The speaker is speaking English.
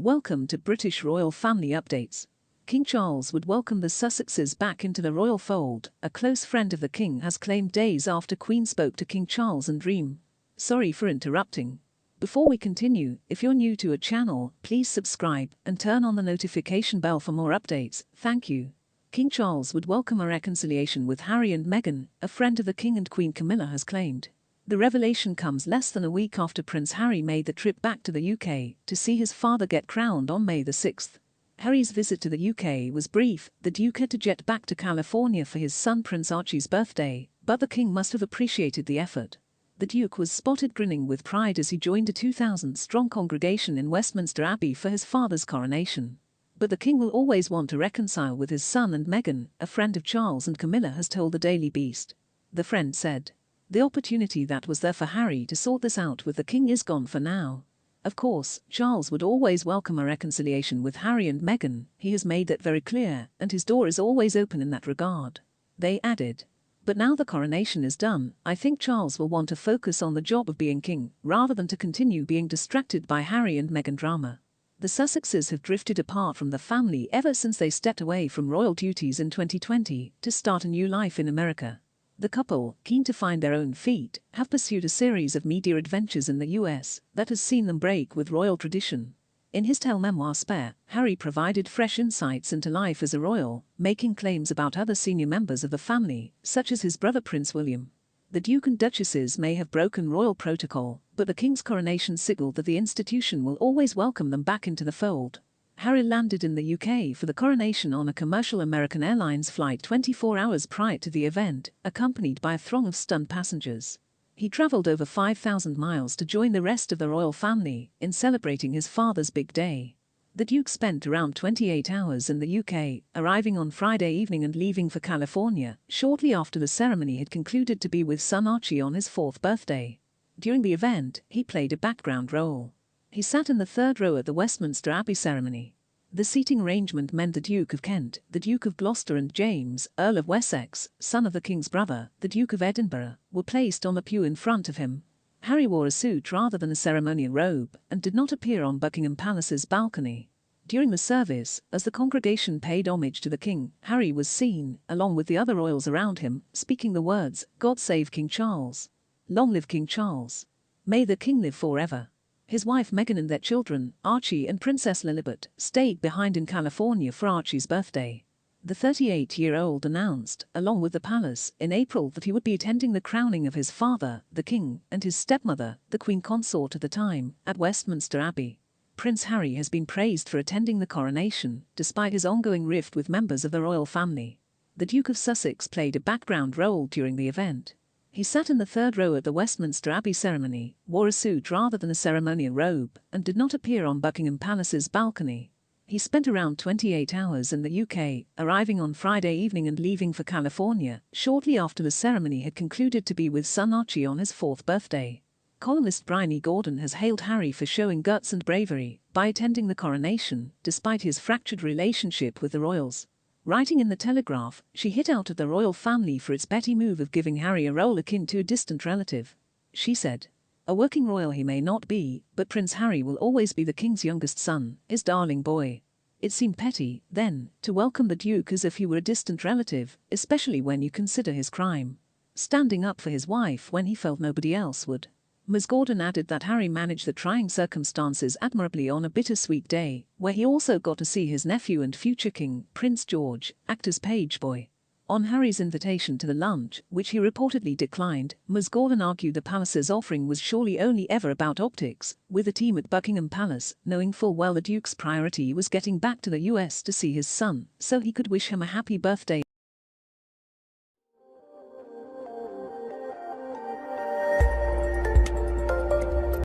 Welcome to British Royal Family Updates. King Charles would welcome the Sussexes back into the royal fold, a close friend of the King has claimed days after Queen spoke to King Charles and Dream. Sorry for interrupting. Before we continue, if you're new to a channel, please subscribe and turn on the notification bell for more updates, thank you. King Charles would welcome a reconciliation with Harry and Meghan, a friend of the King and Queen Camilla has claimed. The revelation comes less than a week after Prince Harry made the trip back to the UK to see his father get crowned on May the 6th. Harry's visit to the UK was brief. The Duke had to jet back to California for his son Prince Archie's birthday, but the King must have appreciated the effort. The Duke was spotted grinning with pride as he joined a 2,000-strong congregation in Westminster Abbey for his father's coronation. But the King will always want to reconcile with his son and Meghan, a friend of Charles and Camilla has told the Daily Beast. The friend said, "The opportunity that was there for Harry to sort this out with the King is gone for now. Of course, Charles would always welcome a reconciliation with Harry and Meghan, he has made that very clear, and his door is always open in that regard." They added, "But now the coronation is done, I think Charles will want to focus on the job of being king, rather than to continue being distracted by Harry and Meghan drama." The Sussexes have drifted apart from the family ever since they stepped away from royal duties in 2020 to start a new life in America. The couple, keen to find their own feet, have pursued a series of media adventures in the US that has seen them break with royal tradition. In his tale memoir Spare, Harry provided fresh insights into life as a royal, making claims about other senior members of the family, such as his brother Prince William. The Duke and Duchesses may have broken royal protocol, but the King's coronation signaled that the institution will always welcome them back into the fold. Harry landed in the UK for the coronation on a commercial American Airlines flight 24 hours prior to the event, accompanied by a throng of stunned passengers. He travelled over 5,000 miles to join the rest of the royal family in celebrating his father's big day. The Duke spent around 28 hours in the UK, arriving on Friday evening and leaving for California shortly after the ceremony had concluded to be with son Archie on his 4th birthday. During the event, he played a background role. He sat in the third row at the Westminster Abbey ceremony. The seating arrangement meant the Duke of Kent, the Duke of Gloucester and James, Earl of Wessex, son of the King's brother, the Duke of Edinburgh, were placed on the pew in front of him. Harry wore a suit rather than a ceremonial robe and did not appear on Buckingham Palace's balcony. During the service, as the congregation paid homage to the King, Harry was seen, along with the other royals around him, speaking the words, "God save King Charles. Long live King Charles. May the King live forever." His wife Meghan and their children, Archie and Princess Lilibet, stayed behind in California for Archie's birthday. The 38-year-old announced, along with the palace, in April that he would be attending the crowning of his father, the King, and his stepmother, the Queen Consort at the time, at Westminster Abbey. Prince Harry has been praised for attending the coronation, despite his ongoing rift with members of the royal family. The Duke of Sussex played a background role during the event. He sat in the third row at the Westminster Abbey ceremony, wore a suit rather than a ceremonial robe, and did not appear on Buckingham Palace's balcony. He spent around 28 hours in the UK, arriving on Friday evening and leaving for California shortly after the ceremony had concluded to be with son Archie on his 4th birthday. Columnist Bryony Gordon has hailed Harry for showing guts and bravery by attending the coronation, despite his fractured relationship with the royals. Writing in The Telegraph, she hit out at the royal family for its petty move of giving Harry a role akin to a distant relative. She said, "A working royal he may not be, but Prince Harry will always be the King's youngest son, his darling boy." It seemed petty, then, to welcome the Duke as if he were a distant relative, especially when you consider his crime. Standing up for his wife when he felt nobody else would. Ms. Gordon added that Harry managed the trying circumstances admirably on a bittersweet day, where he also got to see his nephew and future king, Prince George, act as page boy. On Harry's invitation to the lunch, which he reportedly declined, Ms. Gordon argued the palace's offering was surely only ever about optics, with the team at Buckingham Palace knowing full well the Duke's priority was getting back to the US to see his son, so he could wish him a happy birthday.